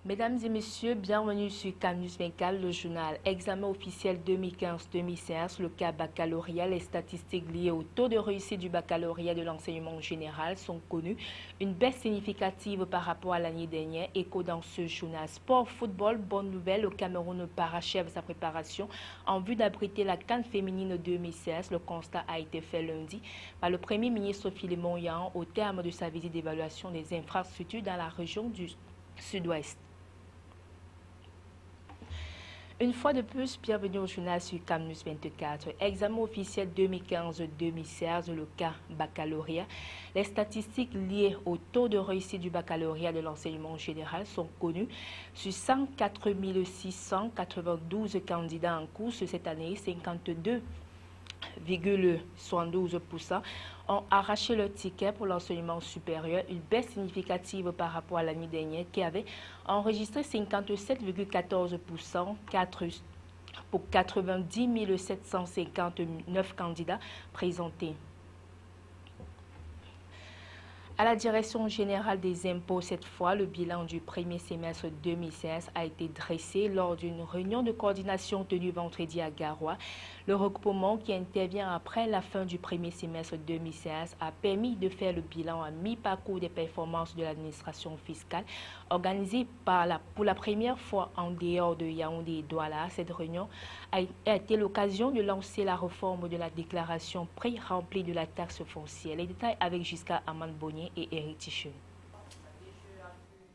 Mesdames et messieurs, bienvenue sur Cannes News 24, le journal. Examen officiel 2015-2016, le cas baccalauréat, les statistiques liées au taux de réussite du baccalauréat de l'enseignement général sont connues. Une baisse significative par rapport à l'année dernière. Écho dans ce journal. Sport, football, bonne nouvelle, le Cameroun parachève sa préparation en vue d'abriter la Cannes féminine 2016. Le constat a été fait lundi par le Premier ministre Philémon Yahan au terme de sa visite d'évaluation des infrastructures dans la région du Sud-Ouest. Une fois de plus, bienvenue au journal sur Cannes News 24. Examen officiel 2015-2016, le cas baccalauréat. Les statistiques liées au taux de réussite du baccalauréat de l'enseignement général sont connues. Sur 104 692 candidats en course cette année, 52,72% ont arraché leur ticket pour l'enseignement supérieur, une baisse significative par rapport à l'année dernière qui avait enregistré 57,14% pour 90 759 candidats présentés. À la Direction générale des impôts, cette fois, le bilan du premier semestre 2016 a été dressé lors d'une réunion de coordination tenue vendredi à Garoua. Le regroupement qui intervient après la fin du premier semestre 2016 a permis de faire le bilan à mi-parcours des performances de l'administration fiscale. Organisée pour la première fois en dehors de Yaoundé et Douala, cette réunion a été l'occasion de lancer la réforme de la déclaration pré-remplie de la taxe foncière. Les détails avec Jusqu'à Aman Bonnier et Eric Tichon.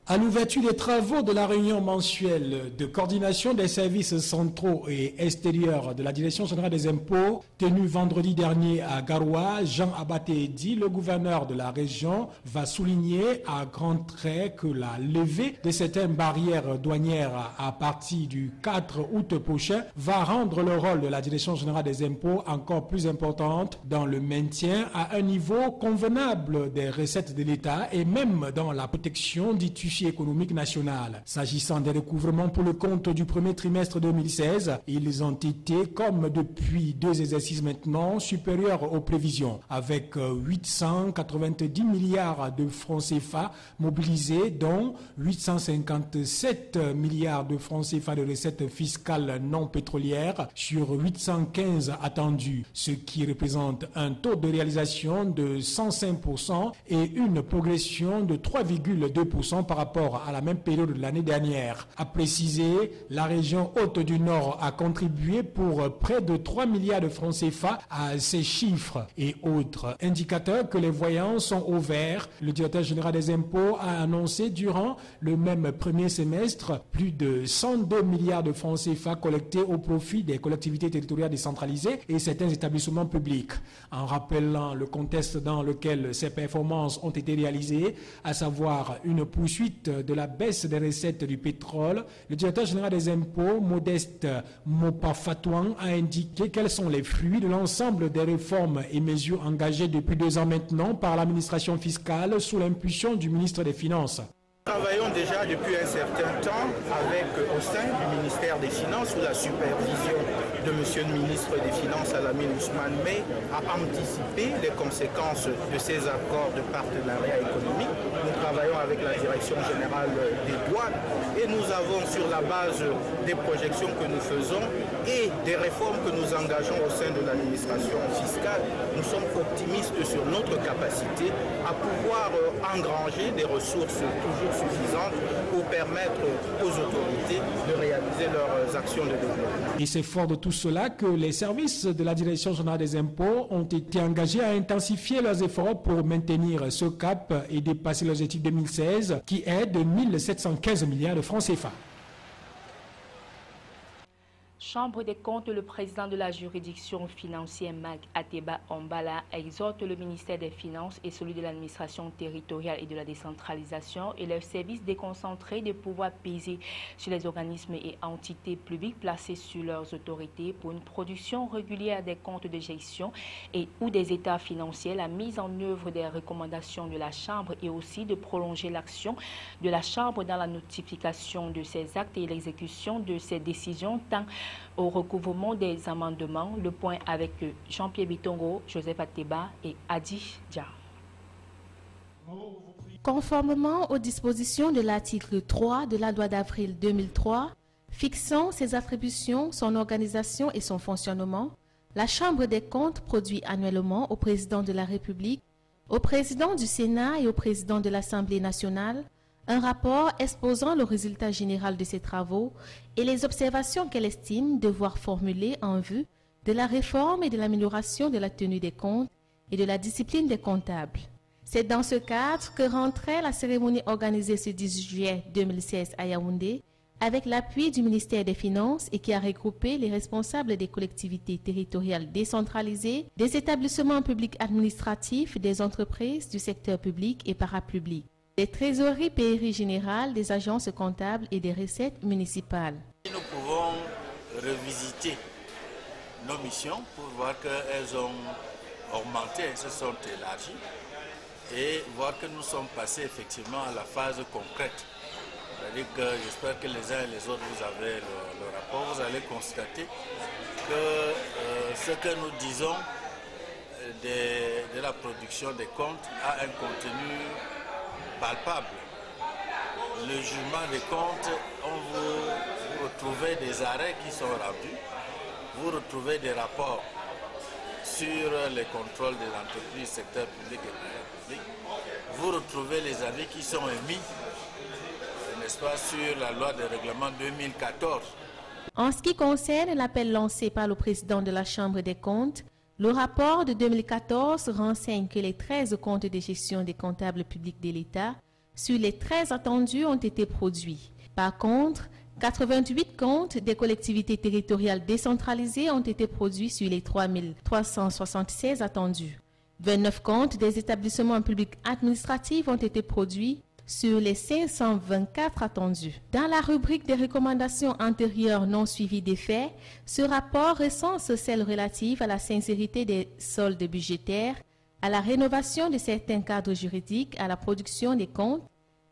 À l'ouverture des travaux de la réunion mensuelle de coordination des services centraux et extérieurs de la Direction générale des impôts, tenue vendredi dernier à Garoua, Jean Abaté dit, le gouverneur de la région, va souligner à grands traits que la levée de certaines barrières douanières à partir du 4 août prochain va rendre le rôle de la Direction générale des impôts encore plus importante dans le maintien à un niveau convenable des recettes de l'État et même dans la protection du tissu économique national. S'agissant des recouvrements pour le compte du premier trimestre 2016, ils ont été, comme depuis 2 exercices maintenant, supérieurs aux prévisions, avec 890 milliards de francs CFA mobilisés, dont 857 milliards de francs CFA de recettes fiscales non pétrolières sur 815 attendus, ce qui représente un taux de réalisation de 105% et une progression de 3,2% par rapport à la même période de l'année dernière. À préciser, la région haute du Nord a contribué pour près de 3 milliards de francs CFA à ces chiffres et autres indicateurs que les voyants sont au vert. Le directeur général des impôts a annoncé durant le même premier semestre plus de 102 milliards de francs CFA collectés au profit des collectivités territoriales décentralisées et certains établissements publics. En rappelant le contexte dans lequel ces performances ont été réalisées, à savoir une poursuite de la baisse des recettes du pétrole, le directeur général des impôts, Modeste Mopafatouan, a indiqué quels sont les fruits de l'ensemble des réformes et mesures engagées depuis 2 ans maintenant par l'administration fiscale sous l'impulsion du ministre des Finances. Nous travaillons déjà depuis un certain temps au sein du ministère des Finances sous la supervision de Monsieur le ministre des Finances Alamine Ousmane Mey à anticiper les conséquences de ces accords de partenariat économique. Nous travaillons avec la Direction générale des douanes et nous avons sur la base des projections que nous faisons et des réformes que nous engageons au sein de l'administration fiscale, nous sommes optimistes sur notre capacité à pouvoir engranger des ressources toujours suffisantes pour permettre aux autorités de réaliser leurs actions de développement. Et c'est fort de tout cela que les services de la Direction générale des impôts ont été engagés à intensifier leurs efforts pour maintenir ce cap et dépasser l'objectif 2016 qui est de 1 715 milliards de francs CFA. Chambre des comptes, le président de la juridiction financière, Mag Ateba Ombala, exhorte le ministère des Finances et celui de l'administration territoriale et de la décentralisation et leurs services déconcentrés de pouvoir peser sur les organismes et entités publiques placés sur leurs autorités pour une production régulière des comptes de gestion et ou des états financiers, la mise en œuvre des recommandations de la Chambre et aussi de prolonger l'action de la Chambre dans la notification de ses actes et l'exécution de ses décisions tant au recouvrement des amendements. Le point avec Jean-Pierre Bitongo, Joseph Ateba et Adi Dia. Conformément aux dispositions de l'article 3 de la loi d'avril 2003, fixant ses attributions, son organisation et son fonctionnement, la Chambre des comptes produit annuellement au président de la République, au président du Sénat et au président de l'Assemblée nationale un rapport exposant le résultat général de ses travaux et les observations qu'elle estime devoir formuler en vue de la réforme et de l'amélioration de la tenue des comptes et de la discipline des comptables. C'est dans ce cadre que rentrait la cérémonie organisée ce 10 juillet 2016 à Yaoundé avec l'appui du ministère des Finances et qui a regroupé les responsables des collectivités territoriales décentralisées, des établissements publics administratifs, des entreprises du secteur public et parapublic, des trésoreries pairies générales, des agences comptables et des recettes municipales. Nous pouvons revisiter nos missions pour voir qu'elles ont augmenté, elles se sont élargies et voir que nous sommes passés effectivement à la phase concrète. C'est-à-dire que j'espère que les uns et les autres, vous avez le rapport, vous allez constater que ce que nous disons de la production des comptes a un contenu palpable. Le jugement des comptes, vous retrouvez des arrêts qui sont rendus, vous retrouvez des rapports sur les contrôles des entreprises, secteur public et parapublic, vous retrouvez les avis qui sont émis, n'est-ce pas, sur la loi de règlement 2014. En ce qui concerne l'appel lancé par le président de la Chambre des comptes, le rapport de 2014 renseigne que les 13 comptes de gestion des comptables publics de l'État, sur les 13 attendus, ont été produits. Par contre, 88 comptes des collectivités territoriales décentralisées ont été produits sur les 3376 attendus. 29 comptes des établissements publics administratifs ont été produits sur les 524 attendus. Dans la rubrique des recommandations antérieures non suivies des faits, ce rapport recense celles relatives à la sincérité des soldes budgétaires, à la rénovation de certains cadres juridiques, à la production des comptes,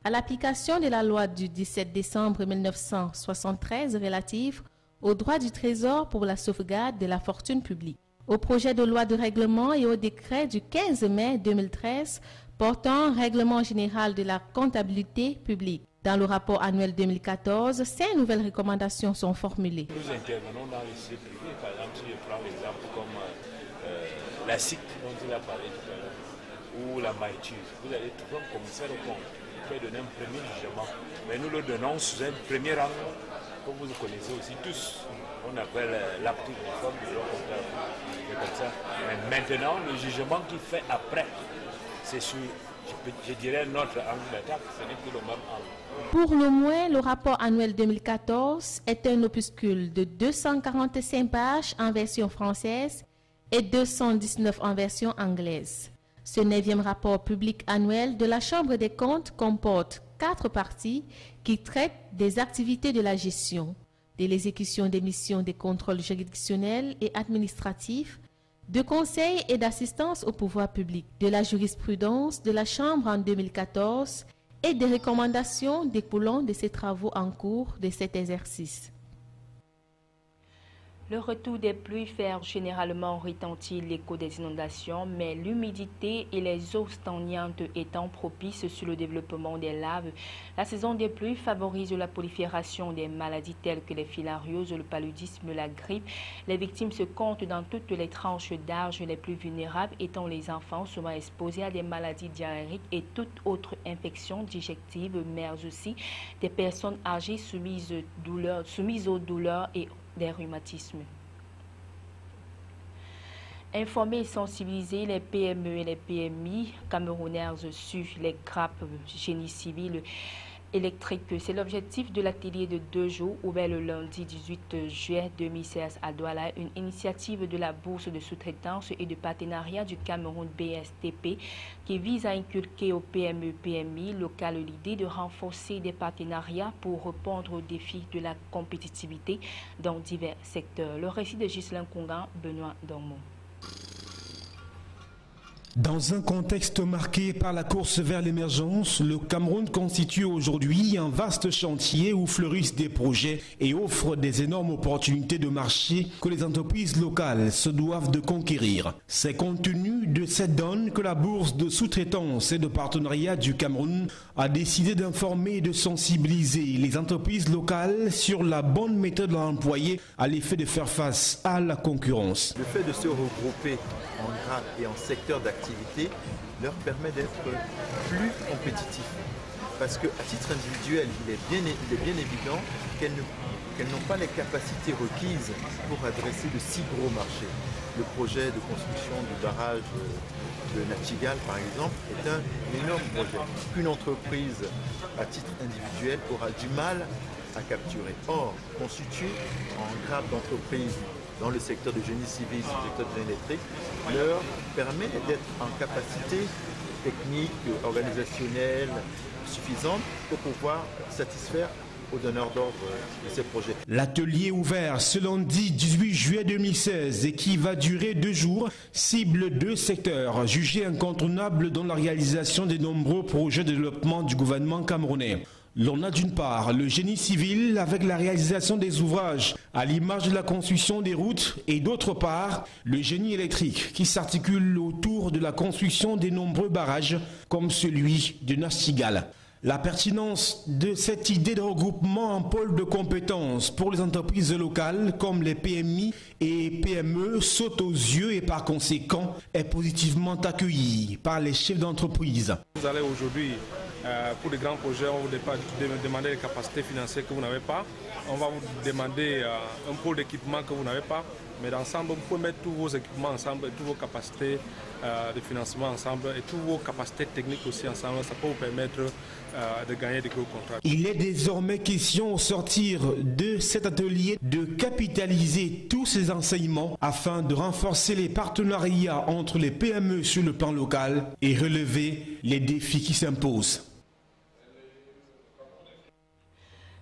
à l'application de la loi du 17 décembre 1973 relative aux droits du Trésor pour la sauvegarde de la fortune publique, au projet de loi de règlement et au décret du 15 mai 2013 portant règlement général de la comptabilité publique. Dans le rapport annuel 2014, 5 nouvelles recommandations sont formulées. Nous intervenons dans les secteurs privés, par exemple, si je prends l'exemple comme la SIC dont il a parlé tout à l'heure, ou la Maïtuse. Vous allez trouver un commissaire au compte qui peut donner un premier jugement, mais nous le donnons sous un premier angle, comme vous le connaissez aussi tous. On appelle l'acte de réforme du droit comptable. C'est comme ça. Mais maintenant, le jugement qu'il fait après, c'est sur, je dirais, notre angle d'attaque, ce n'est plus le même angle. Pour le moins, le rapport annuel 2014 est un opuscule de 245 pages en version française et 219 en version anglaise. Ce 9e rapport public annuel de la Chambre des comptes comporte 4 parties qui traitent des activités de la gestion, de l'exécution des missions des contrôles juridictionnels et administratifs, de conseil et d'assistance au pouvoir public, de la jurisprudence de la Chambre en 2014 et des recommandations découlant de ses travaux en cours de cet exercice. Le retour des pluies fait généralement retentir l'écho des inondations, mais l'humidité et les eaux stagnantes étant propices sur le développement des laves, la saison des pluies favorise la prolifération des maladies telles que les filarioses, le paludisme, la grippe. Les victimes se comptent dans toutes les tranches d'âge, les plus vulnérables étant les enfants souvent exposés à des maladies diarrhéiques et toute autre infection digestive, mais aussi des personnes âgées soumises aux douleurs et des rhumatismes. Informer et sensibiliser les PME et les PMI camerounaises sur les grappes génie civil électrique. C'est l'objectif de l'atelier de 2 jours ouvert le lundi 18 juillet 2016 à Douala, une initiative de la Bourse de sous-traitance et de partenariat du Cameroun BSTP qui vise à inculquer aux PME-PMI locales l'idée de renforcer des partenariats pour répondre aux défis de la compétitivité dans divers secteurs. Le récit de Ghislain Kongan, Benoît Dormont. Dans un contexte marqué par la course vers l'émergence, le Cameroun constitue aujourd'hui un vaste chantier où fleurissent des projets et offre des énormes opportunités de marché que les entreprises locales se doivent de conquérir. C'est compte tenu de cette donne que la Bourse de sous-traitance et de partenariat du Cameroun a décidé d'informer et de sensibiliser les entreprises locales sur la bonne méthode à employer à l'effet de faire face à la concurrence. Le fait de se regrouper en grades et en secteurs d'activité leur permet d'être plus compétitifs. Parce qu'à titre individuel, il est bien évident qu'elles n'ont pas les capacités requises pour adresser de si gros marchés. Le projet de construction du barrage de Nachtigal, par exemple, est un énorme projet qu'une entreprise à titre individuel aura du mal à capturer. Or, constitué en grade d'entreprise dans le secteur du génie civil, le secteur de l'électrique, leur permet d'être en capacité technique, organisationnelle suffisante pour pouvoir satisfaire aux donneurs d'ordre de ces projets. L'atelier ouvert ce lundi 18 juillet 2016 et qui va durer 2 jours cible 2 secteurs jugés incontournables dans la réalisation des nombreux projets de développement du gouvernement camerounais. L'on a d'une part le génie civil avec la réalisation des ouvrages à l'image de la construction des routes et d'autre part le génie électrique qui s'articule autour de la construction des nombreux barrages comme celui de Nachtigal. La pertinence de cette idée de regroupement en pôle de compétences pour les entreprises locales comme les PMI et PME saute aux yeux et par conséquent est positivement accueillie par les chefs d'entreprise. Vous allez aujourd'hui pour des grands projets, on vous demander des capacités financières que vous n'avez pas. On va vous demander un pôle d'équipement que vous n'avez pas. Mais d'ensemble, vous pouvez mettre tous vos équipements ensemble, et toutes vos capacités de financement ensemble et toutes vos capacités techniques aussi ensemble. Ça peut vous permettre de gagner des gros contrats. Il est désormais question au sortir de cet atelier de capitaliser tous ces enseignements afin de renforcer les partenariats entre les PME sur le plan local et relever les défis qui s'imposent.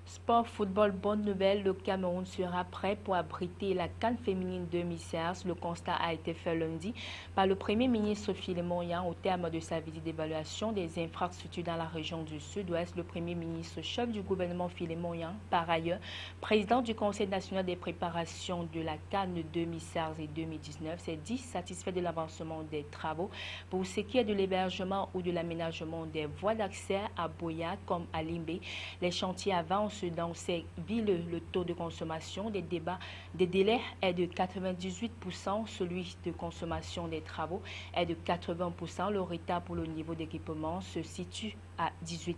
Sport, football, bonne nouvelle, le Cameroun sera prêt pour abriter la CAN féminine 2016. Le constat a été fait lundi par le Premier ministre Philémon Yang au terme de sa visite d'évaluation des infrastructures dans la région du Sud-Ouest. Le Premier ministre chef du gouvernement Philémon Yang, par ailleurs, président du Conseil national des préparations de la CAN 2016 et 2019, s'est dit satisfait de l'avancement des travaux pour ce qui est de l'hébergement ou de l'aménagement des voies d'accès à Boya comme à Limbé. Les chantiers avancent dans ces villes. Le taux de consommation des délais est de 98%, celui de consommation des travaux est de 80%. Le retard pour le niveau d'équipement se situe à 18%.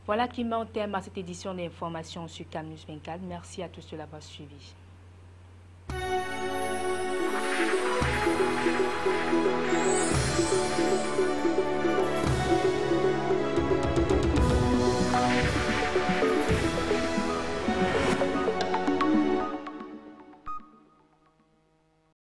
Voilà qui met un terme à cette édition d'information sur CAN News 24. Merci à tous de l'avoir suivi.